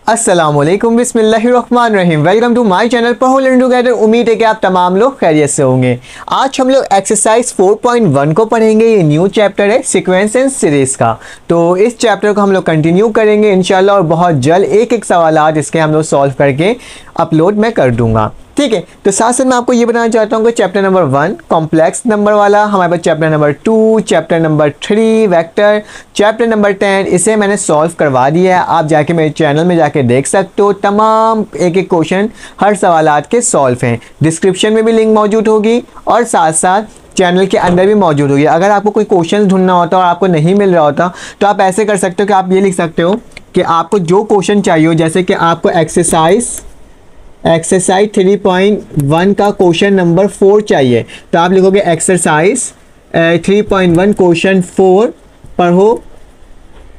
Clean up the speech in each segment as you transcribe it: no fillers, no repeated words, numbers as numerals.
अस्सलामुअलैकुम बिस्मिल्लाहिर्रहमानिर्रहीम। Welcome to my channel पढ़ो लर्न टुगेदर। उम्मीद है कि आप तमाम लोग खैरियत से होंगे। आज हम लोग एक्सरसाइज 4.1 को पढ़ेंगे। ये न्यू चैप्टर है सीक्वेंस एंड सीरीज का। तो इस चैप्टर को हम लोग कंटिन्यू करेंगे इंशाल्लाह, और बहुत जल्द एक एक सवाल इसके हम लोग सॉल्व करके अपलोड मैं कर दूंगा। ठीक है, तो साथ साथ मैं आपको ये बताना चाहता हूँ कि चैप्टर नंबर 1 कॉम्प्लेक्स नंबर वाला, हमारे पास chapter number 2, chapter number 3 vector, chapter number 10 इसे मैंने सॉल्व करवा दिया है। आप जाके मेरे चैनल में जाके देख सकते हो, तमाम एक एक क्वेश्चन हर सवालात के सॉल्व हैं। डिस्क्रिप्शन में भी लिंक मौजूद होगी और साथ साथ चैनल के अंदर भी मौजूद होगी। अगर आपको कोई क्वेश्चन ढूंढना होता और आपको नहीं मिल रहा होता तो आप ऐसे कर सकते हो कि आप ये लिख सकते हो कि आपको जो क्वेश्चन चाहिए हो, जैसे कि आपको एक्सरसाइज 3.1 का क्वेश्चन नंबर 4 चाहिए, तो आप लिखोगे एक्सरसाइज 3.1 क्वेश्चन 4 पढ़ो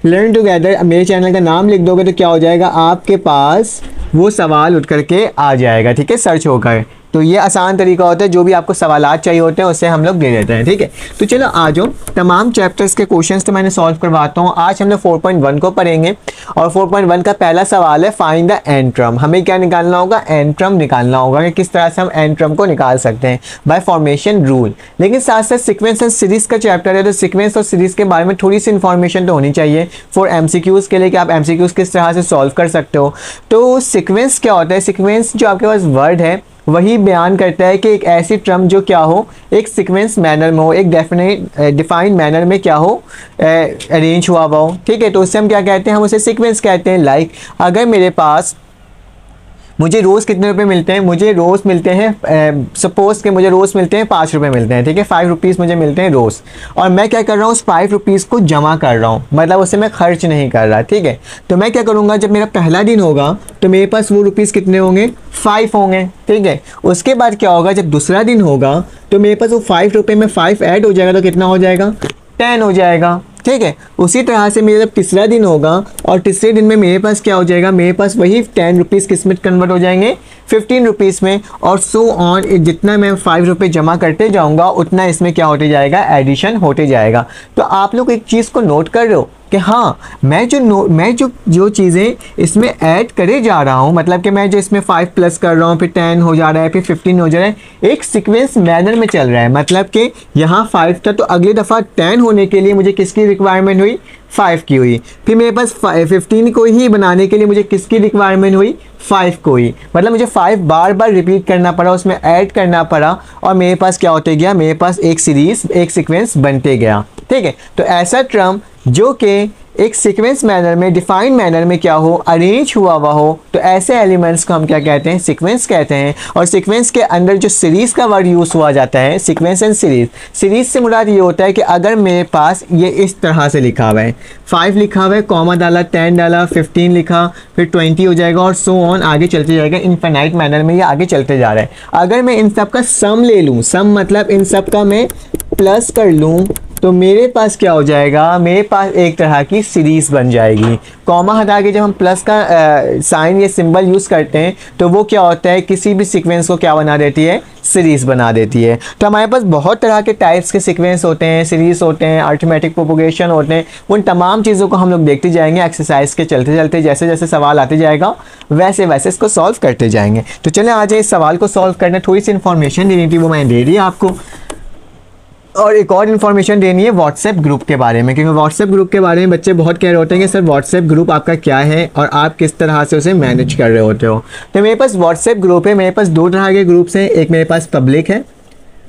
लर्न टुगेदर। मेरे चैनल का नाम लिख दोगे तो क्या हो जाएगा, आपके पास वो सवाल उठ करके आ जाएगा। ठीक है, सर्च होकर। तो ये आसान तरीका होता है, जो भी आपको सवालात चाहिए होते हैं उससे हम लोग दे देते हैं। ठीक है, तो चलो आ जाओ, तमाम चैप्टर्स के क्वेश्चंस तो मैंने सॉल्व करवाता हूँ। आज हम लोग 4.1 को पढ़ेंगे और 4.1 का पहला सवाल है फाइंड द एंट्रम। हमें क्या निकालना होगा, एंट्रम निकालना होगा कि किस तरह से हम एंट्रम को निकाल सकते हैं बाय फॉर्मेशन रूल। लेकिन साथ साथ सीक्वेंस एंड सीरीज का चैप्टर है, तो सीक्वेंस और सीरीज के बारे में थोड़ी सी इन्फॉर्मेशन तो होनी चाहिए फॉर MCQs के लिए, कि आप MCQs किस तरह से सॉल्व कर सकते हो। तो सीक्वेंस क्या होता है, सीक्वेंस जो आपके पास वर्ड है वही बयान करता है कि एक ऐसी टर्म जो क्या हो, एक सीक्वेंस मैनर में हो, एक डिफाइंड मैनर में क्या हो, अरेंज हुआ हो। ठीक है, तो उससे हम क्या कहते हैं, हम उसे सीक्वेंस कहते हैं। लाइक अगर मेरे पास मुझे रोज़ कितने रुपए मिलते हैं, मुझे रोज़ मिलते हैं, सपोज़ कि मुझे रोज़ मिलते हैं 5 रुपये मिलते हैं। ठीक है, 5 रुपीज़ मुझे मिलते हैं रोज़, और मैं क्या कर रहा हूँ, उस 5 रुपीज़ को जमा कर रहा हूँ, मतलब उससे मैं खर्च नहीं कर रहा। ठीक है, तो मैं क्या करूँगा, जब मेरा पहला दिन होगा तो मेरे पास वो रुपीज़ कितने होंगे, 5 होंगे। ठीक है, उसके बाद क्या होगा, जब दूसरा दिन होगा तो मेरे पास वो 5 रुपये में 5 ऐड हो जाएगा तो कितना हो जाएगा, 10 हो जाएगा। ठीक है, उसी तरह से मेरा जब तीसरा दिन होगा और तीसरे दिन में मेरे पास क्या हो जाएगा, मेरे पास वही 10 रुपीज़ किस में कन्वर्ट हो जाएंगे, 15 रुपीज़ में, और सो ऑन। जितना मैं 5 रुपये जमा करते जाऊंगा उतना इसमें क्या होते जाएगा, एडिशन होते जाएगा। तो आप लोग एक चीज़ को नोट कर रहे हो कि हाँ, मैं जो चीज़ें इसमें ऐड करे जा रहा हूँ, मतलब कि मैं जो इसमें 5 प्लस कर रहा हूँ, फिर 10 हो जा रहा है, फिर 15 हो जा रहा है, एक सीक्वेंस मैनर में चल रहा है। मतलब कि यहाँ 5 था तो अगली दफ़ा 10 होने के लिए मुझे किसकी रिक्वायरमेंट हुई, 5 की हुई। फिर मेरे पास 15 को ही बनाने के लिए मुझे किसकी रिक्वायरमेंट हुई, 5 को ही। मतलब मुझे 5 बार बार रिपीट करना पड़ा, उसमें ऐड करना पड़ा, और मेरे पास क्या होते गया, मेरे पास एक सीरीज, एक सीक्वेंस बनते गया। ठीक है, तो ऐसा टर्म जो कि एक सीक्वेंस मैनर में, डिफाइंड मैनर में क्या हो, अरेंज हुआ हो, तो ऐसे एलिमेंट्स को हम क्या कहते हैं, सीक्वेंस कहते हैं। और सीक्वेंस के अंदर जो सीरीज़ का वर्ड यूज़ हुआ जाता है, सीक्वेंस एंड सीरीज़। सीरीज़ से मुराद ये होता है कि अगर मेरे पास ये इस तरह से लिखा हुआ है, 5 लिखा हुआ है, कॉमा डाला, 10 डाला, 15 लिखा, फिर 20 हो जाएगा, और सो ऑन आगे चलते जाएगा, इनफाइनाइट मैनर में ये आगे चलते जा रहा है। अगर मैं इन सब का सम ले लूँ, सम मतलब इन सब का मैं प्लस कर लूँ, तो मेरे पास क्या हो जाएगा, मेरे पास एक तरह की सीरीज़ बन जाएगी। कॉमा हटा के जब हम प्लस का साइन या सिंबल यूज़ करते हैं तो वो क्या होता है, किसी भी सीक्वेंस को क्या बना देती है, सीरीज़ बना देती है। तो हमारे पास बहुत तरह के टाइप्स के सीक्वेंस होते हैं, सीरीज़ होते हैं, अरिथमेटिक प्रोपगेशन होते हैं। उन तमाम चीज़ों को हम लोग देखते जाएंगे एक्सरसाइज के चलते चलते, जैसे जैसे सवाल आते जाएगा वैसे वैसे इसको सॉल्व करते जाएंगे। तो चलें आ जाए, इस सवाल को सॉल्व करने थोड़ी सी इन्फॉर्मेशन देनी थी, वो मैंने दे दी आपको। और एक और इन्फॉर्मेशन देनी है व्हाट्सएप ग्रुप के बारे में, क्योंकि व्हाट्सएप ग्रुप के बारे में बच्चे बहुत कह रहे होते हैं कि सर व्हाट्सएप ग्रुप आपका क्या है और आप किस तरह से उसे मैनेज कर रहे होते हो। तो मेरे पास व्हाट्सएप ग्रुप है, मेरे पास 2 तरह के ग्रुप्स हैं, एक मेरे पास पब्लिक है,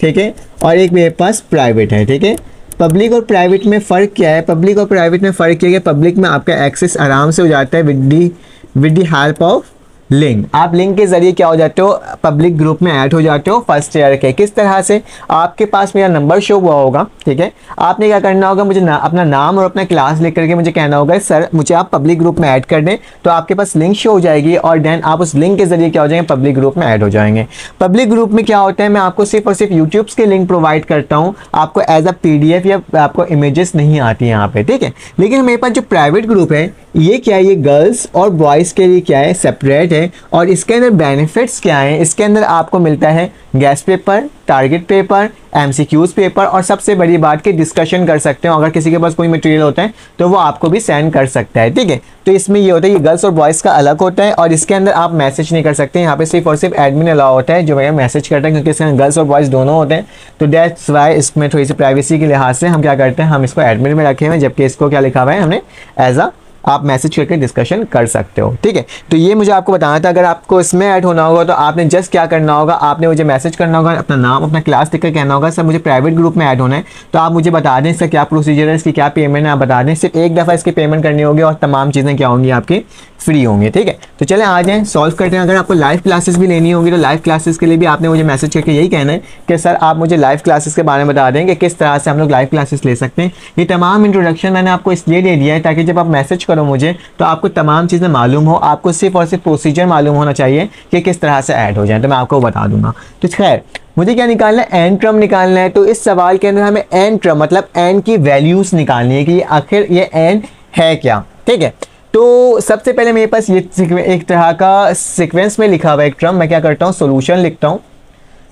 ठीक है, और एक मेरे पास प्राइवेट है। ठीक है, पब्लिक और प्राइवेट में फ़र्क क्या है, पब्लिक और प्राइवेट में फ़र्क क्या है, पब्लिक में आपका एक्सेस आराम से हो जाता है with the help of link. आप लिंक के जरिए क्या हो जाते हो, पब्लिक ग्रुप में ऐड हो जाते हो फर्स्ट ईयर के। किस तरह से, आपके पास मेरा नंबर शो हुआ होगा, ठीक है, आपने क्या करना होगा, मुझे अपना नाम और अपना क्लास लिख करके मुझे कहना होगा सर मुझे आप पब्लिक ग्रुप में ऐड कर दें, तो आपके पास लिंक शो हो जाएगी, और देन आप उस लिंक के जरिए क्या हो जाएंगे, पब्लिक ग्रुप में ऐड हो जाएंगे। पब्लिक ग्रुप में क्या होता है, मैं आपको सिर्फ और सिर्फ यूट्यूब के लिंक प्रोवाइड करता हूँ, आपको एज अ PDF या आपको इमेजेस नहीं आती यहाँ पे। ठीक है, लेकिन मेरे पास जो प्राइवेट ग्रुप है ये क्या है, ये गर्ल्स और बॉयज़ के लिए क्या है, सेपरेट है। और इसके अंदर बेनिफिट्स क्या हैं, इसके अंदर आपको मिलता है guest paper, target paper, MCQs paper, और सबसे बड़ी बात कि डिस्कशन कर सकते हो। अगर किसी के पास कोई मटेरियल होता है तो वो आपको भी सेंड कर सकता है, ठीक है। तो इसमें ये होता है, ये गर्ल्स और बॉयज़ का अलग होता है, और इसके अंदर आप मैसेज नहीं कर सकते। यहाँ पे सिर्फ और सिर्फ एडमिन अलाउ होता है जो भैया मैसेज करता है, क्योंकि इसके अंदर गर्ल्स और बॉयज़ दोनों होते हैं। तो दैट्स वाई इसमें थोड़ी सी प्राइवेसी के लिहाज से हम क्या करते हैं, हम इसको एडमिन में रखे हुए हैं, जबकि इसको क्या लिखा हुआ है हमने एज अ, आप मैसेज करके डिस्कशन कर सकते हो, ठीक है। तो ये मुझे आपको बताना था। अगर आपको इसमें ऐड होना होगा तो आपने जस्ट क्या करना होगा, आपने मुझे मैसेज करना होगा, अपना नाम अपना क्लास लिखकर कहना होगा सर मुझे प्राइवेट ग्रुप में ऐड होना है। तो आप मुझे बता दें इसका क्या प्रोसीजर है, इसकी क्या पेमेंट है, आप बता दें। सिर्फ एक दफ़ा इसकी पेमेंट करनी होगी और तमाम चीज़ें क्या होंगी, आपकी फ्री होंगी, ठीक है। तो चलें आ जाएँ, सॉल्व करते हैं। अगर आपको लाइव क्लासेस भी लेनी होगी तो लाइव क्लासेस के लिए भी आपने मुझे मैसेज करके यही कहना है कि सर आप मुझे लाइव क्लासेस के बारे में बता दें कि किस तरह से हम लोग लाइव क्लासेस ले सकते हैं। ये तमाम इंट्रोडक्शन मैंने आपको इसलिए दे दिया है ताकि जब आप मैसेज करो मुझे तो आपको तमाम चीज़ें मालूम हो, आपको सिर्फ और सिर्फ प्रोसीजर मालूम होना चाहिए कि किस तरह से ऐड हो जाए, तो मैं आपको बता दूंगा। तो खैर मुझे क्या निकालना है, एन ट्रम निकालना है। तो इस सवाल के अंदर हमें एन ट्रम मतलब एन की वैल्यूज़ निकालनी है कि आखिर ये एन है क्या, ठीक है। तो सबसे पहले मेरे पास ये एक तरह का सीक्वेंस में लिखा हुआ है एक ट्रम। मैं क्या करता हूँ, सोल्यूशन लिखता हूँ।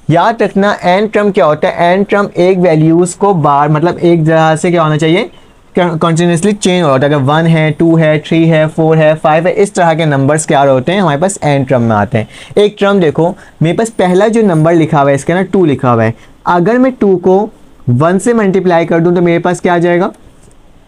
याद रखना एन ट्रम क्या होता है, एन ट्रम एक वैल्यूज़ को बार मतलब एक तरह से क्या होना चाहिए, कंटिन्यूसली चेंज होता है। अगर 1 है, 2 है, 3 है, 4 है, 5 है, इस तरह के नंबर्स क्या होते हैं हमारे पास एन ट्रम में आते हैं। एक ट्रम देखो मेरे पास पहला जो नंबर लिखा हुआ है इसके ना 2 लिखा हुआ है। अगर मैं 2 को 1 से मल्टीप्लाई कर दूं तो मेरे पास क्या आ जाएगा,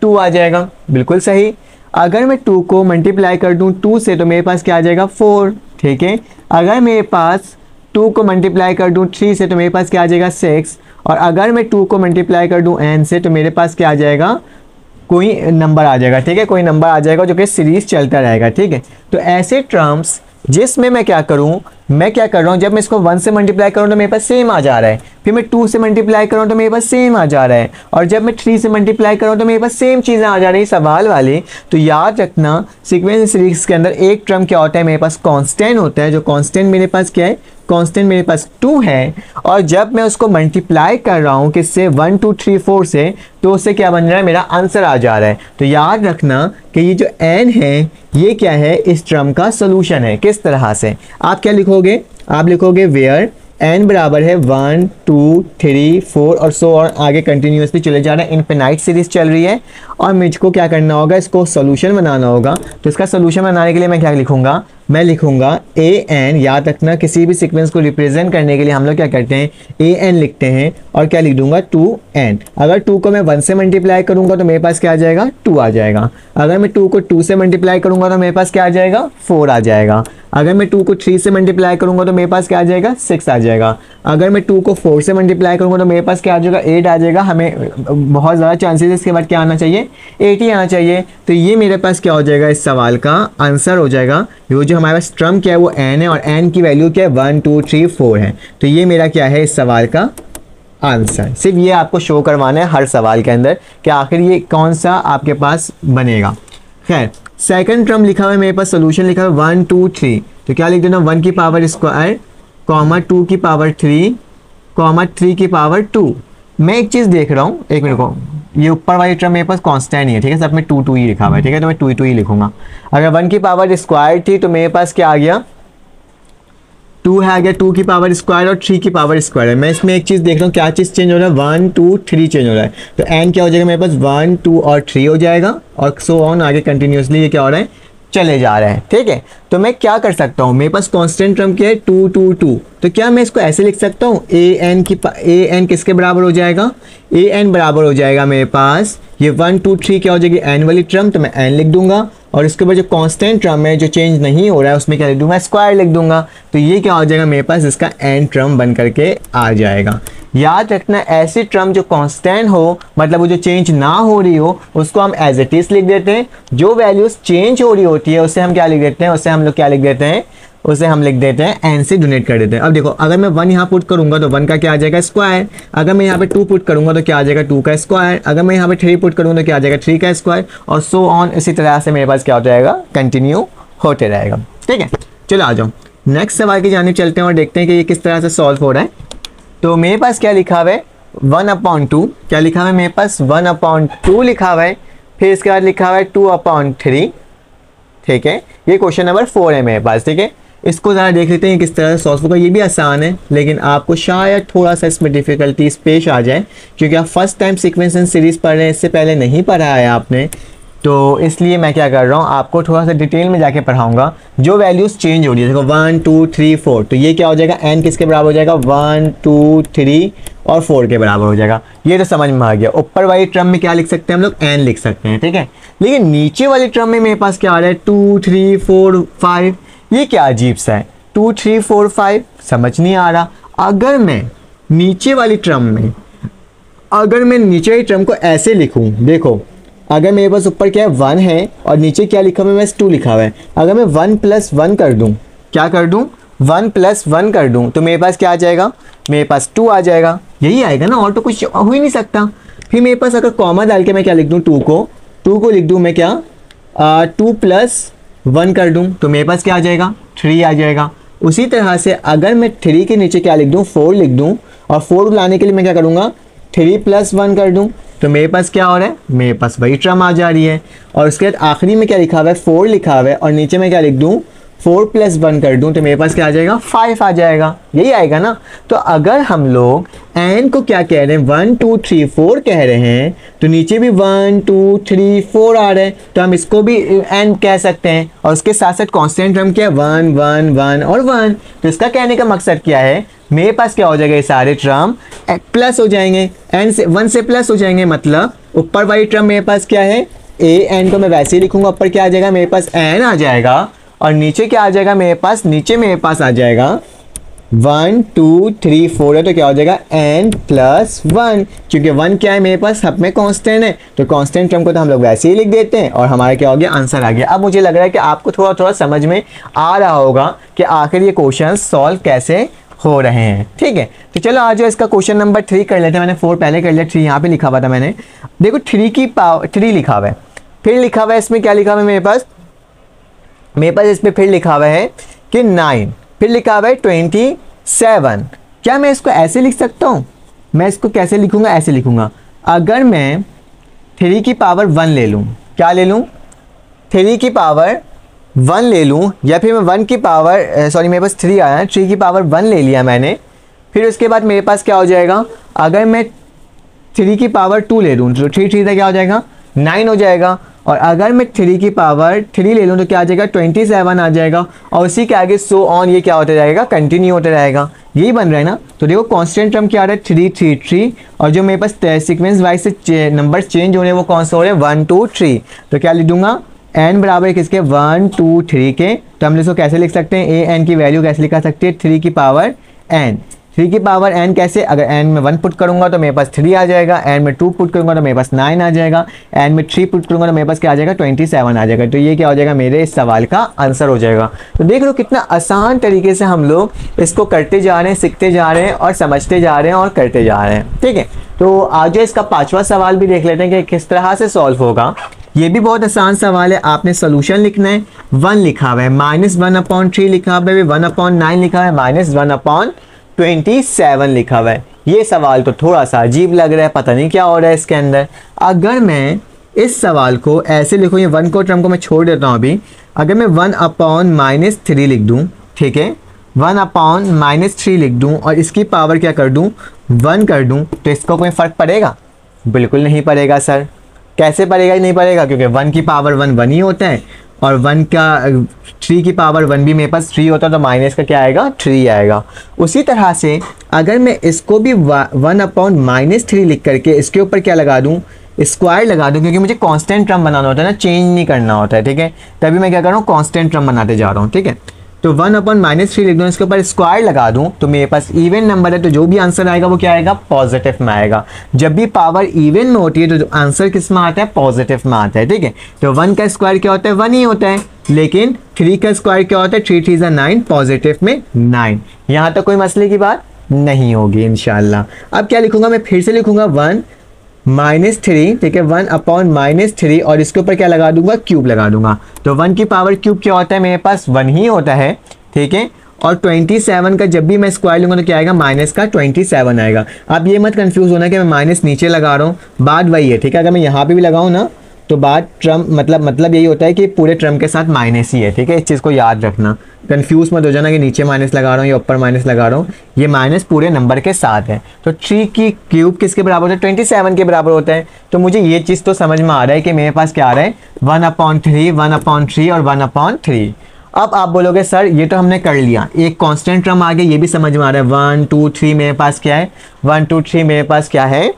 2 आ जाएगा, बिल्कुल सही। अगर मैं 2 को मल्टीप्लाई कर दूं 2 से तो मेरे पास क्या आ जाएगा, 4, ठीक है। अगर मेरे पास 2 को मल्टीप्लाई कर दूं 3 से तो मेरे पास क्या आ जाएगा, 6। और अगर मैं 2 को मल्टीप्लाई कर दूं n से तो मेरे पास क्या आ जाएगा, कोई नंबर आ जाएगा, ठीक है, कोई नंबर आ जाएगा जो कि सीरीज चलता रहेगा, ठीक है। तो ऐसे टर्म्स जिसमें मैं क्या करूं, मैं क्या कर रहा हूं, जब मैं इसको 1 से मल्टीप्लाई करूं तो मेरे पास सेम आ जा रहा है, फिर मैं 2 से मल्टीप्लाई करूं तो मेरे पास सेम आ जा रहा है, और जब मैं 3 से मल्टीप्लाई करूं तो मेरे पास सेम चीज़ें आ जा रही सवाल वाली। तो याद रखना सीक्वेंस सीरीज के अंदर एक टर्म क्या होता है, मेरे पास कांस्टेंट होता है। जो कांस्टेंट मेरे पास क्या है, कांस्टेंट मेरे पास 2 है, और जब मैं उसको मल्टीप्लाई कर रहा हूँ किससे, 1 2 3 4 से, तो उससे क्या बन रहा है, मेरा आंसर आ जा रहा है। तो याद रखना कि ये जो n है ये क्या है, इस टर्म का सोल्यूशन है। किस तरह से आप क्या लिखोगे, आप लिखोगे वेयर n बराबर है 1 2 3 4 और सो और आगे कंटिन्यूसली चले जा रहे हैं, इनफिनाइट सीरीज चल रही है। और मुझको क्या करना होगा, इसको सोल्यूशन बनाना होगा। तो इसका सोल्यूशन बनाने के लिए मैं क्या लिखूंगा, मैं लिखूंगा ए एन। याद रखना किसी भी सीक्वेंस को रिप्रेजेंट करने के लिए हम लोग क्या करते हैं, ए एन लिखते हैं, और क्या लिख दूंगा, 2n। अगर 2 को मैं 1 से मल्टीप्लाई करूंगा तो मेरे पास क्या आ जाएगा, 2 आ जाएगा। अगर मैं 2 को 2 से मल्टीप्लाई करूंगा तो मेरे पास क्या आ जाएगा, 4 आ जाएगा। अगर मैं 2 को 3 से मल्टीप्लाई करूंगा तो मेरे पास क्या आ जाएगा, 6 आ जाएगा। अगर मैं 2 को 4 से मल्टीप्लाई करूंगा तो मेरे पास क्या आ जाएगा, 8 आ जाएगा। हमें बहुत ज़्यादा चांसेस इसके बाद क्या आना चाहिए, 8 ही आना चाहिए। तो ये मेरे पास क्या हो जाएगा, इस सवाल का आंसर हो जाएगा। ये जो हमारे पास टर्म क्या है वो n है, और n की वैल्यू क्या है, 1 2 3 4 है। तो ये मेरा क्या है, इस सवाल का आंसर। सिर्फ ये आपको शो करवाना है हर सवाल के अंदर कि आखिर ये कौन सा आपके पास बनेगा। खैर सेकंड टर्म लिखा हुआ है मेरे पास, सोल्यूशन लिखा हुआ है 1 2 3। तो क्या लिख देना, 1 की पावर स्क्वायर, 2 की पावर 3, 3 की पावर 2। मैं एक चीज़ देख रहा हूँ, एक मिनट को, ये ऊपर वाली टर्म मेरे पास कांस्टेंट ही है, ठीक है, सब में 2 2 ही लिखा हुआ है, ठीक है। तो मैं 2 2 ही लिखूंगा। अगर 1 की पावर स्क्वायर थी तो मेरे पास क्या आ गया, 2 है, आ गया 2 की पावर स्क्वायर, और 3 की पावर स्क्वायर है। मैं इसमें एक चीज़ देख रहा हूँ, क्या चीज़ चेंज हो रहा है, 1 2 3 चेंज हो रहा है। तो n क्या हो जाएगा, मेरे पास 1 2 और 3 हो जाएगा, और सो ऑन आगे कंटिन्यूसली ये क्या हो रहा है, चले जा रहे हैं, ठीक है। तो मैं क्या कर सकता हूँ, मेरे पास कांस्टेंट टर्म क्या है, 2 2 2। तो क्या मैं इसको ऐसे लिख सकता हूँ, ए एन किसके बराबर हो जाएगा, ए एन बराबर हो जाएगा मेरे पास ये 1 2 3 क्या हो जाएगी, एन वाली टर्म, तो मैं एन लिख दूंगा। और इसके बाद जो कांस्टेंट टर्म है जो चेंज नहीं हो रहा है उसमें क्या लिख दूंगा, स्क्वायर लिख दूंगा। तो ये क्या हो जाएगा, मेरे पास इसका एन टर्म बन करके आ जाएगा। याद रखना ऐसी टर्म जो कांस्टेंट हो, मतलब वो जो चेंज ना हो रही हो, उसको हम एज इट इज लिख देते हैं। जो वैल्यूज चेंज हो रही होती है उससे हम क्या लिख देते हैं, उससे हम लोग क्या लिख देते हैं, उसे हम लिख देते हैं एन से डोनेट कर देते हैं। अब देखो अगर मैं 1 यहाँ पुट करूंगा तो 1 का क्या आ जाएगा, स्क्वायर। अगर मैं यहाँ पे 2 पुट करूंगा तो क्या आ जाएगा, 2 का स्क्वायर। अगर मैं यहाँ पे 3 पुट करूंगा तो क्या आ जाएगा, 3 का स्क्वायर, और सो ऑन। इसी तरह से मेरे पास क्या हो जाएगा, कंटिन्यू होते रहेगा, ठीक है। चलो आ जाओ नेक्स्ट सवाल की जानिब चलते हैं और देखते हैं कि ये किस तरह से सॉल्व हो रहा है। तो मेरे पास क्या लिखा हुआ है, 1/2। क्या लिखा हुआ है मेरे पास, 1/2 लिखा हुआ है। फिर इसके बाद लिखा हुआ है 2/3, ठीक है, ये क्वेश्चन नंबर 4 है मेरे पास। ठीक है, इसको ज़रा देख लेते हैं किस तरह से सॉल्व होगा। ये भी आसान है, लेकिन आपको शायद थोड़ा सा इसमें डिफ़िकल्टीज पेश आ जाए, क्योंकि आप first time sequence and series पढ़ रहे हैं, इससे पहले नहीं पढ़ा है आपने, तो इसलिए मैं क्या कर रहा हूँ, आपको थोड़ा सा डिटेल में जाके पढ़ाऊँगा। जो वैल्यूज़ चेंज हो रही है, देखो 1 2 3 4, तो ये क्या हो जाएगा, n किसके बराबर हो जाएगा, 1 2 3 और 4 के बराबर हो जाएगा। ये तो समझ में आ गया। ऊपर वाली टर्म में क्या लिख सकते हैं हम लोग, n लिख सकते हैं। ठीक है, लेकिन नीचे वाली टर्म में मेरे पास क्या आ रहा है, 2 3 4 5, ये क्या अजीब सा है, 2 3 4 5 समझ नहीं आ रहा। अगर मैं नीचे वाली टर्म में, अगर मैं नीचे वाली टर्म को ऐसे लिखूं, देखो अगर मेरे पास ऊपर क्या है 1 है और नीचे क्या लिखा हुआ है, बस 2 लिखा हुआ है। अगर मैं 1 + 1 कर दूं, क्या कर दूं, 1 + 1 कर दूं, तो मेरे पास क्या आ जाएगा, मेरे पास 2 आ जाएगा। यही आएगा ना, और तो कुछ हो ही नहीं सकता। फिर मेरे पास अगर कॉमा डाल के मैं क्या लिख दूं, 2 को लिख दूं मैं क्या, 2 + 1 कर दूं, तो मेरे पास क्या आ जाएगा, 3 आ जाएगा। उसी तरह से अगर मैं 3 के नीचे क्या लिख दूं, 4 लिख दूं, और 4 लाने के लिए मैं क्या करूँगा, 3 + 1 कर दूं, तो मेरे पास क्या हो रहा है, मेरे पास वही टर्म आ जा रही है। और उसके बाद आखिरी में क्या लिखा हुआ है, 4 लिखा हुआ है, और नीचे में क्या लिख दूं, 4 + 1 कर दूं, तो मेरे पास क्या आ जाएगा, 5 आ जाएगा। यही आएगा ना। तो अगर हम लोग n को क्या कह रहे हैं, 1 2 3 4 कह रहे हैं, तो नीचे भी 1 2 3 4 आ रहे हैं, तो हम इसको भी n कह सकते हैं। और उसके साथ साथ कॉन्स्टेंट टर्म क्या है, 1 1 1 और 1। तो इसका कहने का मकसद क्या है, मेरे पास क्या हो जाएगा, ये सारे टर्म प्लस हो जाएंगे, n से 1 से प्लस हो जाएंगे। मतलब ऊपर वाली टर्म मेरे पास क्या है, an को मैं वैसे ही लिखूंगा, ऊपर क्या आ जाएगा, मेरे पास n आ जाएगा, और नीचे क्या आ जाएगा मेरे पास, नीचे मेरे पास आ जाएगा 1 2 3 4 है, तो क्या हो जाएगा n + 1, क्योंकि 1 क्या है मेरे पास, सब में कांस्टेंट है, तो कांस्टेंट टर्म को तो हम लोग वैसे ही लिख देते हैं, और हमारा क्या हो गया, आंसर आ गया। अब मुझे लग रहा है कि आपको थोड़ा थोड़ा समझ में आ रहा होगा कि आखिर ये क्वेश्चन सॉल्व कैसे हो रहे हैं। ठीक है, तो चलो आज इसका क्वेश्चन नंबर 3 कर लेते हैं। मैंने 4 पहले कर लिया, 3 यहाँ पे लिखा हुआ था मैंने। देखो 3 की पावर 3 लिखा हुआ है, फिर लिखा हुआ है इसमें क्या लिखा हुआ है मेरे पास इसमें फिर लिखा हुआ है कि 9, फिर लिखा हुआ है 27। क्या मैं इसको ऐसे लिख सकता हूँ, मैं इसको कैसे लिखूंगा, ऐसे लिखूंगा। अगर मैं 3 की पावर 1 ले लूँ, क्या ले लूँ, 3 की पावर 1 ले लूँ, या फिर मैं 1 की पावर सॉरी मेरे पास 3 आया है, 3 की पावर 1 ले लिया मैंने। फिर उसके बाद मेरे पास क्या हो जाएगा, अगर मैं 3 की पावर 2 ले लूँ, तो 3 3 क्या हो जाएगा, 9 हो जाएगा। और अगर मैं 3 की पावर 3 ले लूँ, तो क्या आ जाएगा, 27 आ जाएगा। और उसी के आगे सो ऑन, ये क्या होता जाएगा, कंटिन्यू होता रहेगा। यही बन रहा है ना। तो देखो कांस्टेंट टर्म क्या आ रहा है, 3 3 3, और जो मेरे पास सीक्वेंस वाइज से नंबर चेंज हो रहे हैं वो कौन से हो रहे हैं, 1 2 3। तो क्या लिख दूंगा, n बराबर है किसके, 1 2 3 के। तो हम इसको कैसे लिख सकते हैं, a n की वैल्यू कैसे लिखा सकते हैं, 3 की पावर n। 3 की पावर n कैसे, अगर n में 1 पुट करूंगा तो मेरे पास 3 आ जाएगा, n में 2 पुट करूंगा तो मेरे पास 9 आ जाएगा, n में 3 पुट करूंगा तो मेरे पास क्या आ जाएगा, 27 आ जाएगा। तो ये क्या हो जाएगा, मेरे इस सवाल का आंसर हो जाएगा। तो देख लो कितना आसान तरीके से हम लोग इसको करते जा रहे हैं, सीखते जा रहे हैं और समझते जा रहे हैं और करते जा रहे हैं। ठीक है, तो आज इसका 5वां सवाल भी देख लेते हैं कि किस तरह से सॉल्व होगा। ये भी बहुत आसान सवाल है। आपने सोल्यूशन लिखना है, 1 लिखा हुआ है, -1/3 लिखा हुआ है, 1/9 लिखा है, -1/27 लिखा हुआ है। ये सवाल तो थोड़ा सा अजीब लग रहा है, पता नहीं क्या हो रहा है इसके अंदर। अगर मैं इस सवाल को ऐसे लिखूँ, ये 1 को टर्म को मैं छोड़ देता हूँ अभी। अगर मैं 1/-3 लिख दूँ, ठीक है, 1/-3 लिख दूँ और इसकी पावर क्या कर दूँ, 1 कर दूँ, तो इसको कोई फ़र्क पड़ेगा? बिल्कुल नहीं पड़ेगा सर। कैसे पड़ेगा? नहीं पड़ेगा, क्योंकि 1 की पावर 1 1 ही होता है, और 3 की पावर 1 भी मेरे पास 3 होता है, तो माइनस का क्या आएगा, 3 आएगा। उसी तरह से अगर मैं इसको भी 1/-3 लिख करके इसके ऊपर क्या लगा दूँ, स्क्वायर लगा दूँ, क्योंकि मुझे कांस्टेंट टर्म बनाना होता है ना, चेंज नहीं करना होता है। ठीक है, तभी मैं क्या कर रहा हूँ, कांस्टेंट टर्म बनाते जा रहा हूँ। ठीक है, तो 1/-3 लिख दूँ, इसके ऊपर स्क्वायर लगा दूँ, तो मेरे पास इवन नंबर है, तो जो भी आंसर आएगा वो क्या आएगा, पॉजिटिव में आएगा। जब भी पावर इवन में होती है तो जो आंसर किस में आता है, पॉजिटिव में आता है। ठीक है, तो 1 का स्क्वायर क्या होता है, 1 ही होता है, लेकिन 3 का स्क्वायर क्या होता है, 3 3 9, पॉजिटिव में 9। यहाँ तक कोई मसले की बात नहीं होगी इंशाल्लाह। अब क्या लिखूंगा, मैं फिर से लिखूंगा 1-3, ठीक है, 1/-3, और इसके ऊपर क्या लगा दूंगा, क्यूब लगा दूंगा। तो 1 की पावर क्यूब क्या होता है, मेरे पास 1 ही होता है। ठीक है, और 27 का जब भी मैं स्क्वायर लूंगा तो क्या आएगा, माइनस का 27 आएगा। अब ये मत कंफ्यूज होना कि मैं माइनस नीचे लगा रहा हूँ, बात वही है। ठीक है, अगर मैं यहाँ पे भी लगाऊँ ना तो बात ट्रम मतलब यही होता है कि पूरे ट्रम के साथ माइनस ही है, ठीक है। इस चीज़ को याद रखना, कंफ्यूज मत हो जाना कि नीचे माइनस लगा रहा हूँ या ऊपर माइनस लगा रहा हूँ, ये माइनस पूरे नंबर के साथ है। तो 3 की क्यूब किसके बराबर होता है, 27 के बराबर होता है। तो मुझे ये चीज़ तो समझ में आ रहा है कि मेरे पास क्या आ रहा है, 1/3, 1/3 और 1/3। अब आप बोलोगे सर ये तो हमने कर लिया, एक कांस्टेंट टर्म आ गया, ये भी समझ में आ रहा है। 1 2 3 मेरे पास क्या है, 1 2 3 मेरे पास क्या है,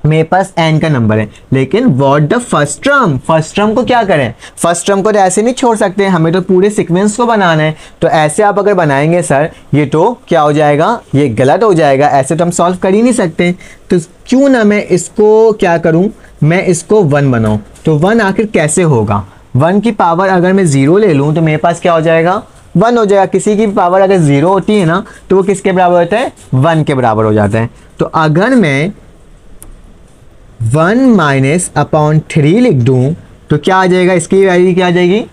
मेरे पास n का नंबर है। लेकिन what the first term, first term को क्या करें, फर्स्ट टर्म को तो ऐसे नहीं छोड़ सकते, हमें तो पूरे सीक्वेंस को बनाना है। तो ऐसे आप अगर बनाएंगे सर ये तो क्या हो जाएगा, ये गलत हो जाएगा, ऐसे तो हम सॉल्व कर ही नहीं सकते। तो क्यों ना मैं इसको क्या करूं, मैं इसको 1 बनाऊं। तो 1 आखिर कैसे होगा, 1 की पावर अगर मैं 0 ले लूं तो मेरे पास क्या हो जाएगा, 1 हो जाएगा। किसी की पावर अगर 0 होती है ना तो वो किसके बराबर होता है, 1 के बराबर हो जाता है। तो अगर मैं 1 - अपॉन 3 लिख दूं तो क्या आ जाएगा, इसकी वैल्यू क्या आ जाएगी,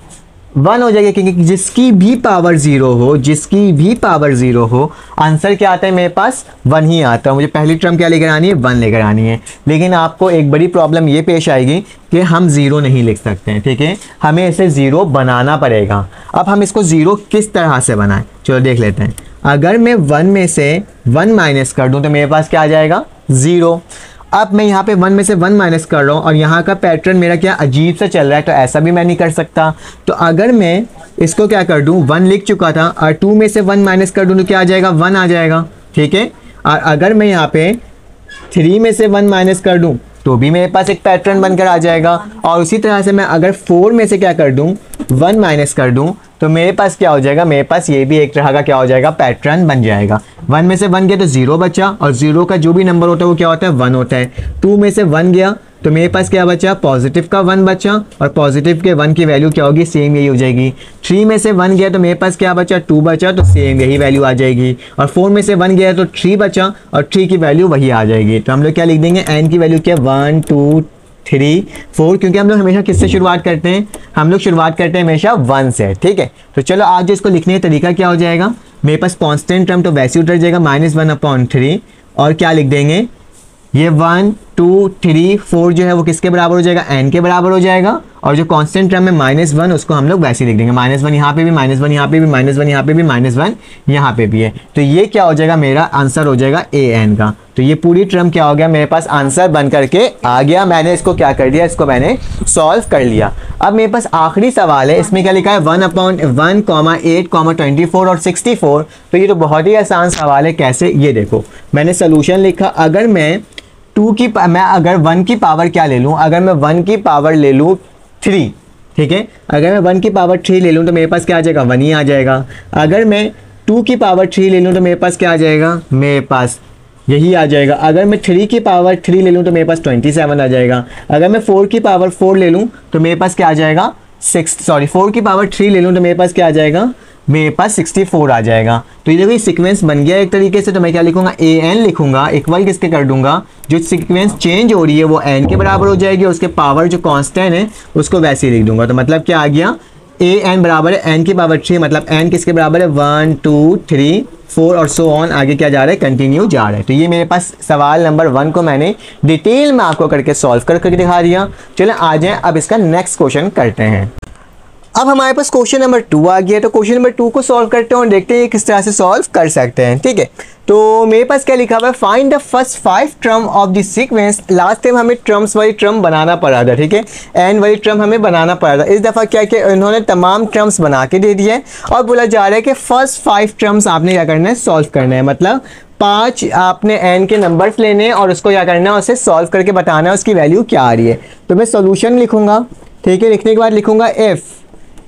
1 हो जाएगी। क्योंकि जिसकी भी पावर 0 हो, जिसकी भी पावर 0 हो, आंसर क्या आता है मेरे पास, 1 ही आता है। मुझे पहली टर्म क्या लेकर आनी है, 1 लेकर आनी है। लेकिन आपको एक बड़ी प्रॉब्लम ये पेश आएगी कि हम 0 नहीं लिख सकते हैं, ठीक है, हमें इसे 0 बनाना पड़ेगा। अब हम इसको 0 किस तरह से बनाएं, चलो देख लेते हैं। अगर मैं 1 में से 1 माइनस कर दूं तो मेरे पास क्या आ जाएगा, 0। अब मैं यहाँ पे 1 में से 1 माइनस कर रहा हूँ और यहाँ का पैटर्न मेरा क्या अजीब सा चल रहा है, तो ऐसा भी मैं नहीं कर सकता। तो अगर मैं इसको क्या कर दूँ, 1 लिख चुका था और 2 में से 1 माइनस कर दूँ तो क्या आ जाएगा, 1 आ जाएगा, ठीक है। और अगर मैं यहाँ पे 3 में से 1 माइनस कर दूँ तो भी मेरे पास एक पैटर्न बनकर आ जाएगा। और उसी तरह से मैं अगर 4 में से क्या कर दूँ, 1 माइनस कर दूँ तो मेरे पास क्या हो जाएगा, मेरे पास ये भी एक तरह का क्या हो जाएगा, पैटर्न बन जाएगा। 1 में से 1 गया तो 0 बचा, और 0 का जो भी नंबर होता है वो क्या होता है, 1 होता है। 2 में से 1 गया तो मेरे पास क्या बचा, पॉजिटिव का 1 बचा, और पॉजिटिव के 1 की वैल्यू क्या होगी, सेम यही हो जाएगी। 3 में से 1 गया तो मेरे पास क्या बचा, 2 बचा, तो सेम यही वैल्यू आ जाएगी। और 4 में से 1 गया तो 3 बचा, और 3 की वैल्यू वही आ जाएगी। तो हम लोग क्या लिख देंगे, n की वैल्यू क्या, 1 2 3 4, क्योंकि हम लोग हमेशा किससे शुरुआत करते हैं, हम लोग शुरुआत करते हैं हमेशा 1 से, ठीक है। तो चलो आज इसको लिखने का तरीका क्या हो जाएगा, मेरे पास कांस्टेंट टर्म तो वैसे उतर जाएगा, -1/3, और क्या लिख देंगे, ये 1 2 3 4 जो है वो किसके बराबर हो जाएगा, n के बराबर हो जाएगा। और जो कांस्टेंट टर्म है -1 उसको हम लोग वैसे लिख देंगे, -1 यहाँ पे भी, -1 यहाँ पे भी, -1 यहाँ पे भी, -1 यहाँ पे भी है। तो ये क्या हो जाएगा, मेरा आंसर हो जाएगा an का। तो ये पूरी टर्म क्या हो गया, मेरे पास आंसर बन करके आ गया। मैंने इसको क्या कर दिया, इसको मैंने सॉल्व कर लिया। अब मेरे पास आखिरी सवाल है, इसमें क्या लिखा है, 1/1, 8, 24 और 64। तो ये तो बहुत ही आसान सवाल है। कैसे, ये देखो मैंने सोल्यूशन लिखा। अगर मैं अगर 1 की पावर क्या ले लूँ, अगर मैं 1 की पावर ले लूँ 3, ठीक है, अगर मैं 1 की पावर 3 ले लूँ तो मेरे पास क्या आ जाएगा, 1 ही आ जाएगा। अगर मैं 2 की पावर 3 ले लूँ तो मेरे पास क्या आ जाएगा, मेरे पास यही आ जाएगा। अगर मैं 3 की पावर 3 ले लूँ तो मेरे पास 27 आ जाएगा। अगर मैं 4 की पावर 4 ले लूँ तो मेरे पास क्या आ जाएगा, 4 की पावर 3 ले लूँ तो मेरे पास क्या आ जाएगा, मेरे पास 64 आ जाएगा। तो ये देखो ये सीक्वेंस बन गया एक तरीके से। तो मैं क्या लिखूंगा, an लिखूंगा, इक्वल किसके कर दूंगा, जो सीक्वेंस चेंज हो रही है वो n के बराबर हो जाएगी, और उसके पावर जो कांस्टेंट है उसको वैसे ही लिख दूंगा। तो मतलब क्या आ गया, an बराबर है n की पावर 3, मतलब n किसके बराबर है, 1 2 3 4 और सो ऑन, आगे क्या जा रहा है, कंटिन्यू जा रहा है। तो ये मेरे पास सवाल नंबर 1 को मैंने डिटेल में आपको करके सॉल्व करके दिखा दिया। चलो आ जाए अब इसका नेक्स्ट क्वेश्चन करते हैं। अब हमारे पास क्वेश्चन नंबर 2 आ गया। तो क्वेश्चन नंबर 2 को सॉल्व करते हैं और देखते हैं किस तरह से सॉल्व कर सकते हैं, ठीक है। तो मेरे पास क्या लिखा हुआ है, find the first 5 term of the sequence. Last time हमें टर्म्स वाली टर्म बनाना पड़ा था, ठीक है, एन वाली टर्म हमें बनाना पड़ा था। इस दफ़ा क्या कि इन्होंने तमाम टर्म्स बना के दे दिए और बोला जा रहा है कि फर्स्ट 5 टर्म्स आपने क्या करना है, सॉल्व करना है। मतलब 5 आपने एन के नंबर्स लेने हैं और उसको क्या करना है, उसे सॉल्व करके बताना है उसकी वैल्यू क्या आ रही है। तो मैं सोल्यूशन लिखूंगा, ठीक है। लिखने के बाद लिखूंगा इफ़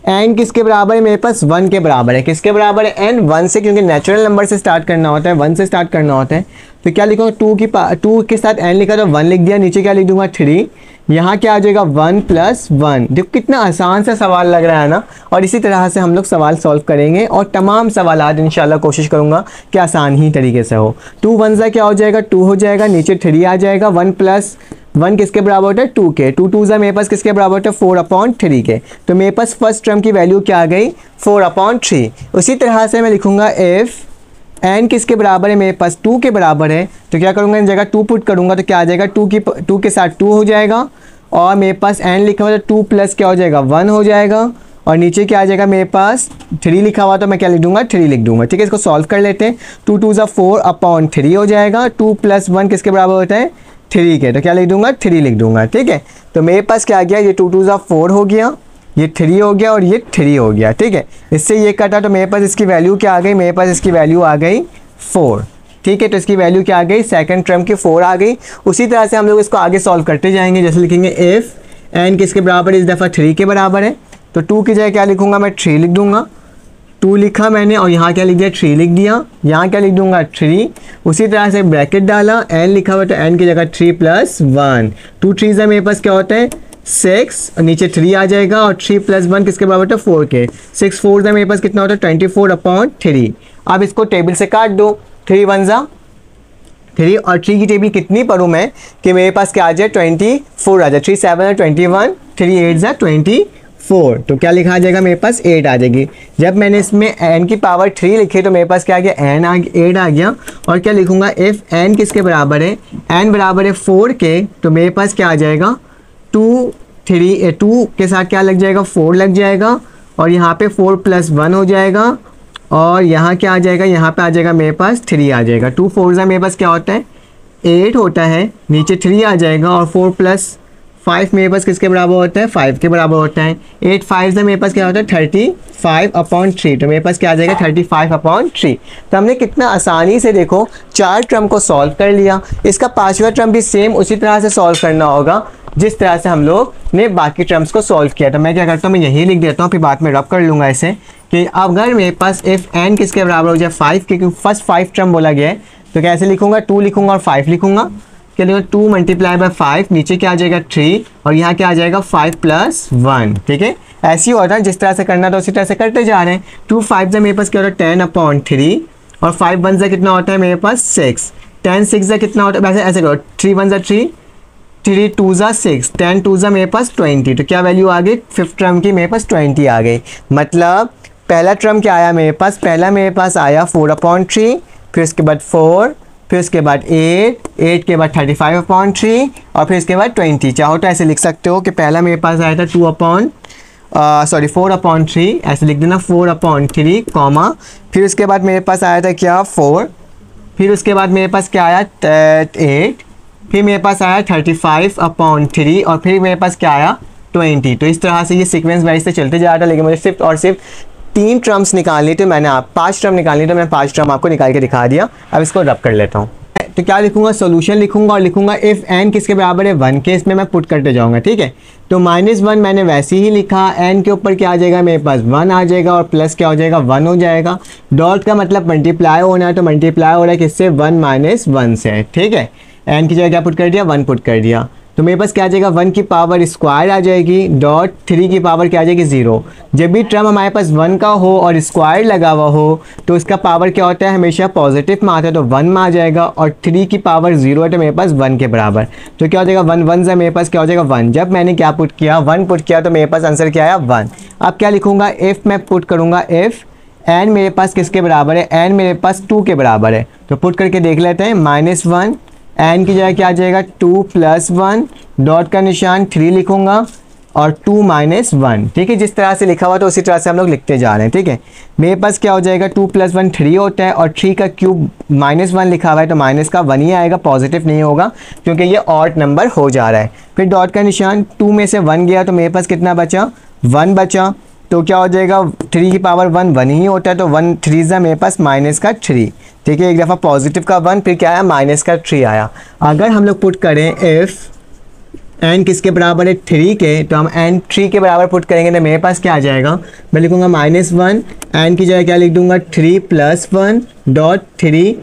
n किसके बराबर है, मेरे पास 1 के बराबर है। किसके बराबर है, n 1 से, क्योंकि नेचुरल नंबर से स्टार्ट करना होता है, 1 से स्टार्ट करना होता है। तो क्या लिखूंगा, 2 के साथ n लिखा तो 1 लिख दिया, नीचे क्या लिख दूंगा 3, यहाँ क्या आ जाएगा 1 + 1। देखो कितना आसान सा सवाल लग रहा है ना। और इसी तरह से हम लोग सवाल सॉल्व करेंगे और तमाम सवाल इंशाल्लाह कोशिश करूँगा कि आसान ही तरीके से हो। 2 1 ज़ा क्या हो जाएगा, 2 हो जाएगा, नीचे 3 आ जाएगा, 1 + 1 किसके बराबर होता है, 2 के। 2 2 ज़ा मेरे पास किसके बराबर होता है, 4/3 के। तो मेरे पास फर्स्ट टर्म की वैल्यू क्या आ गई, 4/3। उसी तरह से मैं लिखूंगा इफ़ n किसके बराबर है, मेरे पास 2 के बराबर है। तो क्या करूँगा, इन जगह 2 पुट करूँगा तो क्या आ जाएगा, 2 के साथ 2 हो जाएगा, और मेरे पास n लिखा हुआ तो 2 प्लस क्या हो जाएगा 1 हो जाएगा, और नीचे क्या आ जाएगा मेरे पास 3 लिखा हुआ तो मैं क्या लिख दूंगा 3 लिख दूंगा। ठीक है, इसको सॉल्व कर लेते हैं। 2 2 ज़ा 4 अपॉन 3 हो जाएगा। 2 प्लस 1 किसके बराबर होता है 3 के, तो क्या लिख दूंगा 3 लिख दूंगा। ठीक है, तो मेरे पास क्या आ गया, ये 2 2 ज़ा 4 हो गया, ये 3 हो गया और ये 3 हो गया। ठीक है, इससे ये कटा तो मेरे पास इसकी वैल्यू क्या आ गई, मेरे पास इसकी वैल्यू आ गई 4। ठीक है, तो इसकी वैल्यू क्या आ गई, सेकंड टर्म की 4 आ गई। उसी तरह से हम लोग इसको आगे सॉल्व करते जाएंगे। जैसे लिखेंगे इफ़ n किसके बराबर है, इस दफ़ा 3 के बराबर है, तो 2 की जगह क्या लिखूंगा मैं 3 लिख दूंगा। 2 लिखा मैंने और यहाँ क्या लिख दिया 3 लिख दिया, यहाँ क्या लिख दूंगा 3। उसी तरह से ब्रैकेट डाला, n लिखा हुआ तो n की जगह 3 प्लस 1। 2 3 से मेरे पास क्या होता है 6 और नीचे 3 आ जाएगा, और 3 प्लस 1 किसके बराबर होता है 4 के। 6 4 से मेरे पास कितना होता है 24 अपॉन 3। अब इसको टेबल से काट दो, 3 1 ज़ा 3 और 3 की टेबल कितनी पढ़ूँ मैं कि मेरे पास क्या आ जाए 24 आ जाए। 3 7 है 21, 3 8 ज़ा 24, तो क्या लिखा आ जाएगा मेरे पास 8 आ जाएगी। जब मैंने इसमें n की पावर 3 लिखी तो मेरे पास क्या आ गया n 8 आ गया। और क्या लिखूंगा इफ़ n किसके बराबर है, n बराबर है 4 के, तो मेरे पास क्या आ जाएगा 2 के साथ क्या लग जाएगा 4 लग जाएगा, और यहाँ पे 4 प्लस 1 हो जाएगा, और यहाँ क्या आ जाएगा, यहाँ पे आ जाएगा मेरे पास 3 आ जाएगा। 2 4 से मेरे पास क्या होता है 8 होता है, नीचे 3 आ जाएगा, और 4 प्लस 5 मेरे पास किसके बराबर होता है 5 के बराबर होता है। 8 5 से मेरे पास क्या होता है 35 अपॉन 3, तो मेरे पास क्या आ जाएगा 35 अपॉन 3। तो हमने कितना आसानी से देखो 4 टर्म को सॉल्व कर लिया। इसका 5वां टर्म भी सेम उसी तरह से सॉल्व करना होगा जिस तरह से हम लोग ने बाकी टर्म्स को सॉल्व किया। तो मैं क्या करता हूँ, मैं यही लिख देता हूँ, फिर बाद में रब कर लूँगा इसे कि अगर मेरे पास इफ़ n किसके बराबर हो जाए 5 के, क्योंकि फर्स्ट 5 टर्म बोला गया है, तो कैसे लिखूंगा 2 लिखूंगा और 5 लिखूंगा। क्या लिखूंगा 2 मल्टीप्लाई बाय 5, नीचे क्या आ जाएगा 3, और यहाँ क्या आ जाएगा 5 प्लस 1। ठीक है, ऐसे ही होता है, जिस तरह से करना था उसी तरह से करते जा रहे हैं। 2 5 से मेरे पास क्या होता है 10 अपॉन 3, और 5 1 से कितना होता है मेरे पास 6, 10 6 से कितना होता है, वैसे ऐसे करो 3 1 से 3, 3 2 ज़ा 6, 10 2 ज़ा मेरे पास 20, तो क्या वैल्यू आ गई फिफ्थ टर्म की मेरे पास 20 आ गई। मतलब पहला टर्म क्या आया मेरे पास, पहला मेरे पास आया 4 अपॉन 3, फिर उसके बाद 4, फिर उसके बाद 8 के बाद 35 अपॉन 3, और फिर इसके बाद 20। चाहो तो ऐसे लिख सकते हो कि पहला मेरे पास आया था 4 अपॉन 3, ऐसे लिख देना 4 अपॉन 3 कॉमा, फिर उसके बाद मेरे पास आया था क्या 4, फिर उसके बाद मेरे पास क्या आया 8, फिर मेरे पास आया 35 अपॉन 3, और फिर मेरे पास क्या आया 20। तो इस तरह से ये सीक्वेंस वाइज से चलते जा रहा था, लेकिन मुझे सिर्फ और सिर्फ 3 टर्म्स निकालनी थी, मैंने 5 टर्म निकालनी थी, मैंने 5 टर्म आपको निकाल के दिखा दिया। अब इसको रब कर लेता हूँ। तो क्या लिखूंगा सोल्यूशन लिखूंगा और लिखूंगा इफ़ n किसके बराबर है 1 के, इसमें मैं पुट करते जाऊँगा। ठीक है, तो -1 मैंने वैसे ही लिखा, n के ऊपर क्या आ जाएगा मेरे पास 1 आ जाएगा, और प्लस क्या हो जाएगा 1 हो जाएगा। डॉट का मतलब मल्टीप्लाई होना है, तो मल्टीप्लाई हो रहा है किससे 1 - 1 से। ठीक है, n की जगह क्या पुट कर दिया 1 पुट कर दिया, तो मेरे पास क्या आ जाएगा 1 की पावर स्क्वायर आ जाएगी, डॉट 3 की पावर क्या आ जाएगी 0। जब भी टर्म हमारे पास 1 का हो और स्क्वायर लगा हुआ हो तो इसका पावर क्या होता है हमेशा पॉजिटिव में आता है, तो 1 में आ जाएगा, और 3 की पावर 0 है तो मेरे पास 1 के बराबर, तो क्या हो जाएगा 1 1 से मेरे पास क्या हो जाएगा 1। जब मैंने क्या पुट किया 1 पुट किया तो मेरे पास आंसर क्या आया 1। अब क्या लिखूंगा इफ़ मैं पुट करूँगा इफ़ n मेरे पास किसके बराबर है, n मेरे पास 2 के बराबर है, तो पुट करके देख लेते हैं -1, n की जगह क्या आ जाएगा 2 + 1, डॉट का निशान 3 लिखूंगा और 2 - 1। ठीक है, जिस तरह से लिखा हुआ तो उसी तरह से हम लोग लिखते जा रहे हैं। ठीक है, मेरे पास क्या हो जाएगा 2 + 1 3 होता है, और 3 का क्यूब -1 लिखा हुआ है, तो माइनस का 1 ही आएगा, पॉजिटिव नहीं होगा क्योंकि ये ऑड नंबर हो जा रहा है। फिर डॉट का निशान 2 में से 1 गया तो मेरे पास कितना बचा 1 बचा, तो क्या हो जाएगा 3 की पावर 1 1 ही होता है, तो 1 3 ज़ा मेरे पास -3। ठीक है, एक दफ़ा पॉजिटिव का 1 फिर क्या आया -3 आया। अगर हम लोग पुट करें इफ़ n किसके बराबर है 3 के, तो हम n 3 के बराबर पुट करेंगे तो मेरे पास क्या आ जाएगा, मैं लिखूंगा -1, n की जगह क्या लिख दूंगा 3 + 1, डॉट 3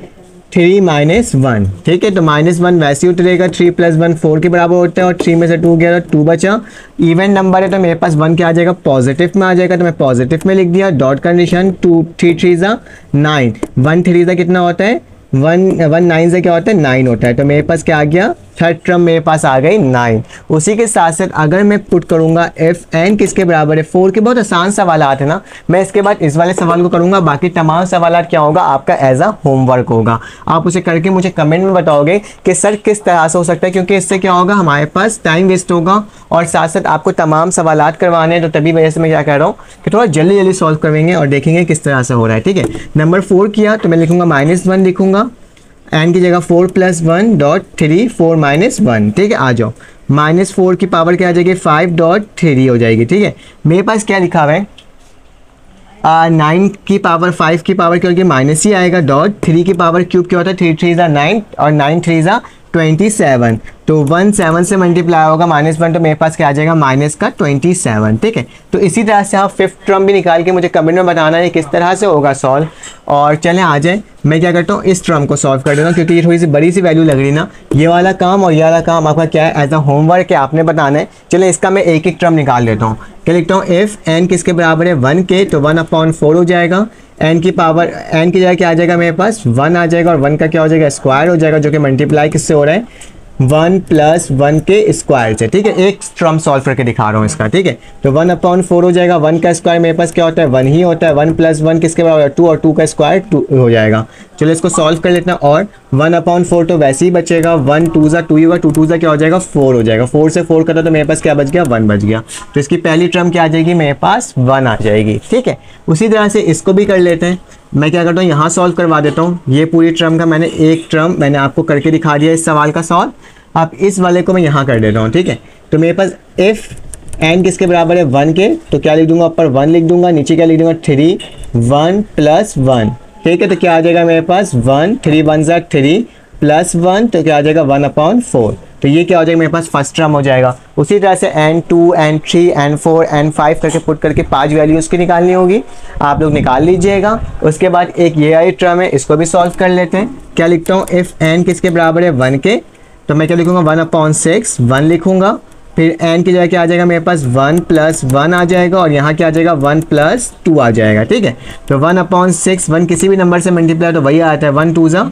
-1। ठीक है, तो -1 वैसे ही उतरेगा, 3 + 1 4 के बराबर होता है, और 3 में से 2 गया तो 2 बचा। इवन नंबर है तो मेरे पास 1 क्या आ जाएगा पॉजिटिव में आ जाएगा, तो मैं पॉजिटिव में लिख दिया, डॉट का निशान 2 3 3 ज़ा 9, 1 3 ज़ा कितना होता है 1 1 9 से क्या होता है 9 होता है, तो मेरे पास क्या आ गया थर्ड टर्म मेरे पास आ गई 9। उसी के साथ साथ अगर मैं पुट करूंगा एफ एन किसके बराबर है 4 के, बहुत आसान सवाल है ना, मैं इसके बाद इस वाले सवाल को करूंगा, बाकी तमाम सवाल क्या होगा आपका एज अ होमवर्क होगा, आप उसे करके मुझे कमेंट में बताओगे कि सर किस तरह से हो सकता है, क्योंकि इससे क्या होगा हमारे पास टाइम वेस्ट होगा और साथ साथ आपको तमाम सवाल करवाने हैं, तो तभी वजह से मैं क्या कह रहा हूँ कि थोड़ा जल्दी जल्दी सॉल्व करेंगे और देखेंगे किस तरह से हो रहा है। ठीक है, नंबर 4 किया तो मैं लिखूंगा -1 लिखूंगा, एन की जगह 4 + 1.3 4 - 1। ठीक है, आ जाओ, -4 की पावर क्या आ जाएगी 5.3 हो जाएगी। ठीक है, मेरे पास क्या लिखा हुआ है 9 की पावर 5 की पावर क्या होगी माइनस ही आएगा, डॉट 3 की पावर क्यूब क्या होता है 3 3 ज़ा 9 और 9 3 ज़ा 27, तो 1 7 से मल्टीप्लाई होगा -1, तो मेरे पास क्या आ जाएगा -27। ठीक है, तो इसी तरह से आप फिफ्थ टर्म भी निकाल के मुझे कमेंट में बताना है किस तरह से होगा सॉल्व। और चलें आ जाए, मैं क्या करता हूँ इस टर्म को सॉल्व कर देता हूँ, क्योंकि ये थोड़ी सी बड़ी सी वैल्यू लग रही ना, ये वाला काम और ये वाला काम आपका क्या है एज अ होमवर्क है, आपने बताना है। चलें इसका मैं एक एक टर्म निकाल लेता हूँ। क्या लिखता हूँ, एफ एन किसके बराबर है 1 के, तो 1/4 हो जाएगा, एन की पावर एन की जगह क्या आ जाएगा मेरे पास 1 आ जाएगा, और 1 का क्या हो जाएगा स्क्वायर हो जाएगा, जो कि मल्टीप्लाई किससे हो रहा है 1 + 1 के स्क्वायर से। ठीक है, एक टर्म सॉल्व करके दिखा रहा हूँ इसका। ठीक है, तो 1/4 हो जाएगा, 1 का स्क्वायर मेरे पास क्या होता है 1 ही होता है, 1 + 1 किसके बराबर 2, और 2 का स्क्वायर 2 हो जाएगा। चलो इसको सॉल्व कर लेते हैं, और 1/4 तो वैसे ही बचेगा, 1 2 ज़ा 2 होगा, 2 2 ज़ा क्या हो जाएगा 4 हो जाएगा, 4 से 4 करता तो मेरे पास क्या बच गया 1 बच गया, तो इसकी पहली टर्म क्या आ जाएगी मेरे पास 1 आ जाएगी। ठीक है, उसी तरह से इसको भी कर लेते हैं, मैं क्या करता हूँ यहाँ सॉल्व करवा देता हूँ, ये पूरी टर्म का मैंने एक टर्म मैंने आपको करके दिखा दिया इस सवाल का सॉल्व, आप इस वाले को मैं यहाँ कर देता हूँ। ठीक है, तो मेरे पास एफ एन किसके बराबर है 1 के, तो क्या लिख दूंगा ऊपर 1 लिख दूंगा, नीचे क्या लिख दूंगा 3 1 + 1। ठीक है, तो क्या आ जाएगा मेरे पास 1 3 1 ज़ा 3 + 1, तो क्या आ जाएगा 1/4, तो ये क्या हो जाएगा मेरे पास फर्स्ट टर्म हो जाएगा। उसी तरह से n2 n3 n4 n5 करके पुट करके 5 वैल्यूज़ की निकालनी होगी, आप लोग निकाल लीजिएगा। उसके बाद एक ये आई टर्म है, इसको भी सॉल्व कर लेते हैं। क्या लिखता हूँ, एफ एन किसके बराबर है 1 के, तो मैं क्या लिखूंगा 1/6 1 लिखूंगा, फिर n की जगह क्या आ जाएगा मेरे पास 1 + 1 आ जाएगा, और यहाँ क्या आ जाएगा 1 + 2 आ जाएगा। ठीक है, तो 1/6 1 किसी भी नंबर से मल्टीप्लाई तो वही आता है 1 2 ज़ा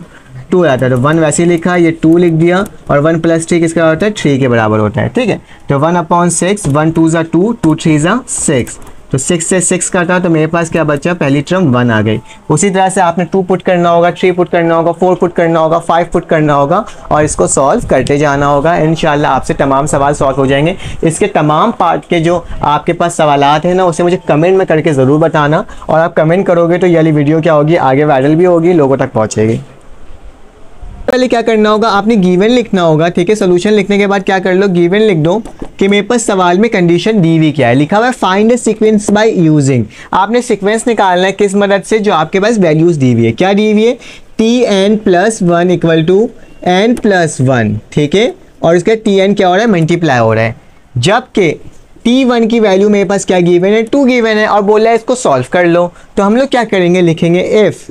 2 आता है, तो 1 वैसे ही लिखा, ये 2 लिख दिया, और 1 + 3 किसका होता है 3 के बराबर होता है। ठीक है, तो 1/6 1 2 ज़ा 2 2 3 ज़ा 6, तो 6 से 6 काटा तो मेरे पास क्या बचा पहली टर्म 1 आ गई। उसी तरह से आपने 2 पुट करना होगा, 3 पुट करना होगा, 4 पुट करना होगा, 5 पुट करना होगा, और इसको सॉल्व करते जाना होगा। इंशाल्लाह आपसे तमाम सवाल सॉल्व हो जाएंगे। इसके तमाम पार्ट के जो आपके पास सवालात हैं ना, उसे मुझे कमेंट में करके ज़रूर बताना, और आप कमेंट करोगे तो ये वाली वीडियो क्या होगी आगे वायरल भी होगी, लोगों तक पहुँचेगी। पहले क्या करना होगा, आपने गिवन लिखना होगा। ठीक है, सोल्यूशन लिखने के बाद क्या कर लो, गिवन लिख दो कि मेरे पास सवाल में कंडीशन दी हुई क्या है, लिखा हुआ है find the sequence by using. आपने सीक्वेंस निकालना है किस मदद से, जो आपके पास वैल्यूज दी हुई है। क्या दी हुई है tn + 1 = n + 1। ठीक है, और इसका tn क्या हो रहा है मल्टीप्लाई हो रहा है, जबकि t1 की वैल्यू मेरे पास क्या गिवन है 2 गिवन है, और बोला है इसको सॉल्व कर लो। तो हम लोग क्या करेंगे, लिखेंगे इफ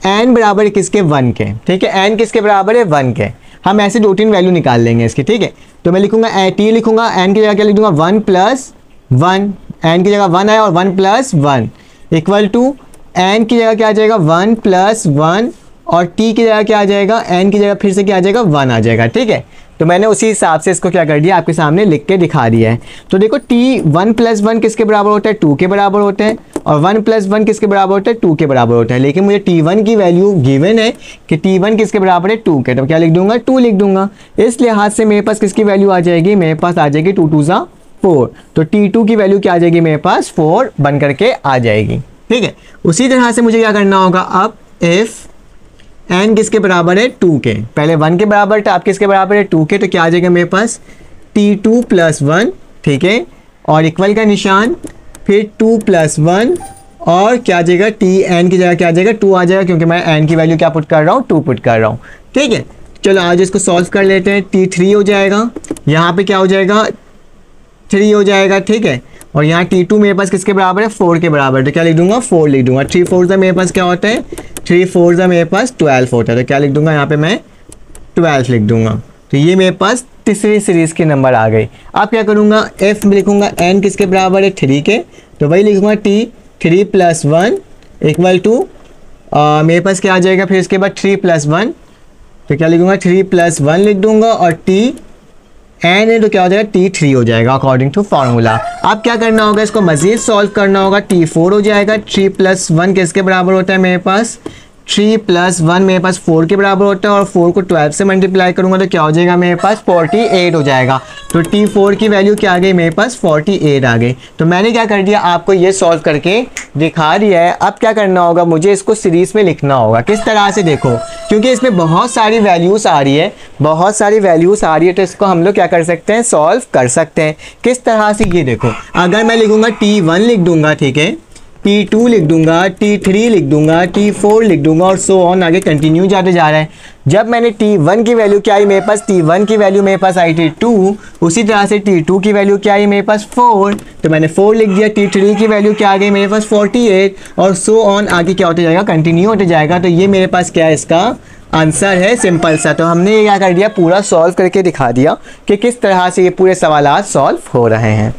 n बराबर किसके 1 के। ठीक है, n किसके बराबर है 1 के, हम ऐसे 2-3 वैल्यू निकाल लेंगे इसकी। ठीक है, तो मैं लिखूंगा t लिखूंगा, n की जगह क्या लिख दूंगा 1 + 1, n की जगह 1 आया और 1 + 1 = n की जगह क्या आ जाएगा 1 + 1, और t की जगह क्या आ जाएगा n की जगह फिर से क्या आ जाएगा 1 आ जाएगा। ठीक है, तो मैंने उसी हिसाब से इसको क्या कर दिया आपके सामने लिख के दिखा दिया है। तो देखो t1 + 1 किसके बराबर होता है 2 के बराबर होता है, और 1 + 1 किसके बराबर होता है 2 के बराबर होता है। लेकिन मुझे t1 की वैल्यू गिवन है कि t1 किसके बराबर है 2 के, तो क्या लिख दूंगा 2 लिख दूंगा। इस लिहाज से मेरे पास किसकी वैल्यू आ जाएगी, मेरे पास आ जाएगी 2 2 ज़ा 4, तो t2 की वैल्यू क्या आ जाएगी मेरे पास 4 बन करके आ जाएगी। ठीक है, उसी तरह से मुझे क्या करना होगा, अब इफ n किसके बराबर है 2 के, पहले 1 के बराबर था, अब किसके बराबर है 2 के, तो क्या आ जाएगा मेरे पास t2 + 1। ठीक है, और इक्वल का निशान, फिर 2 + 1, और क्या आ जाएगा tn की जगह क्या आ जाएगा 2 आ जाएगा, क्योंकि मैं n की वैल्यू क्या पुट कर रहा हूँ 2 पुट कर रहा हूँ। ठीक है, चलो आज इसको सॉल्व कर लेते हैं। t3 हो जाएगा, यहाँ पे क्या हो जाएगा 3 हो जाएगा। ठीक है, और यहाँ t2 मेरे पास किसके बराबर है 4 के बराबर, तो क्या लिख दूंगा 4 लिख दूंगा। 3 4 ज़ा मेरे पास क्या होता है 3 4 ज़ा मेरे पास 12 होता है, तो क्या लिख दूंगा यहाँ पे मैं 12 लिख दूंगा। तो ये मेरे पास तीसरी सीरीज़ के नंबर आ गई। अब क्या करूँगा, f में लिखूंगा n किसके बराबर है 3 के, तो वही लिखूंगा t3 + 1 = मेरे पास क्या आ जाएगा, फिर इसके बाद 3 + 1 तो क्या लिखूंगा 3 + 1 लिख दूंगा और टी एन है तो क्या हो जाएगा T3 हो जाएगा अकॉर्डिंग टू फार्मूला। अब क्या करना होगा, इसको मजीद सॉल्व करना होगा। T4 हो जाएगा। 3 + 1 किसके बराबर होता है मेरे पास, 3 + 1 मेरे पास 4 के बराबर होता है और 4 को 12 से मल्टीप्लाई करूंगा तो क्या हो जाएगा मेरे पास 48 हो जाएगा। तो T4 की वैल्यू क्या आ गई मेरे पास 48 आ गई। तो मैंने क्या कर दिया, आपको ये सॉल्व करके दिखा दिया है। अब क्या करना होगा, मुझे इसको सीरीज में लिखना होगा। किस तरह से, देखो क्योंकि इसमें बहुत सारी वैल्यूज़ आ रही है, बहुत सारी वैल्यूज़ आ रही है, तो इसको हम लोग क्या कर सकते हैं, सॉल्व कर सकते हैं। किस तरह से, ये देखो अगर मैं लिखूंगा T1 लिख दूंगा, ठीक है, T2 लिख दूंगा, T3 लिख दूंगा, T4 लिख दूंगा और सो ऑन आगे कंटिन्यू जाते जा रहा है। जब मैंने T1 की वैल्यू क्या आई मेरे पास, T1 की वैल्यू मेरे पास आई थी 2, उसी तरह से T2 की वैल्यू क्या आई मेरे पास 4, तो मैंने 4 लिख दिया। T3 की वैल्यू क्या आ गई मेरे पास 48 और सो ऑन आगे क्या होते जाएगा, कंटिन्यू होते जाएगा। तो ये मेरे पास क्या है, इसका आंसर है सिंपल सा। तो हमने ये क्या कर दिया, पूरा सॉल्व करके दिखा दिया कि किस तरह से ये पूरे सवाल सॉल्व हो रहे हैं।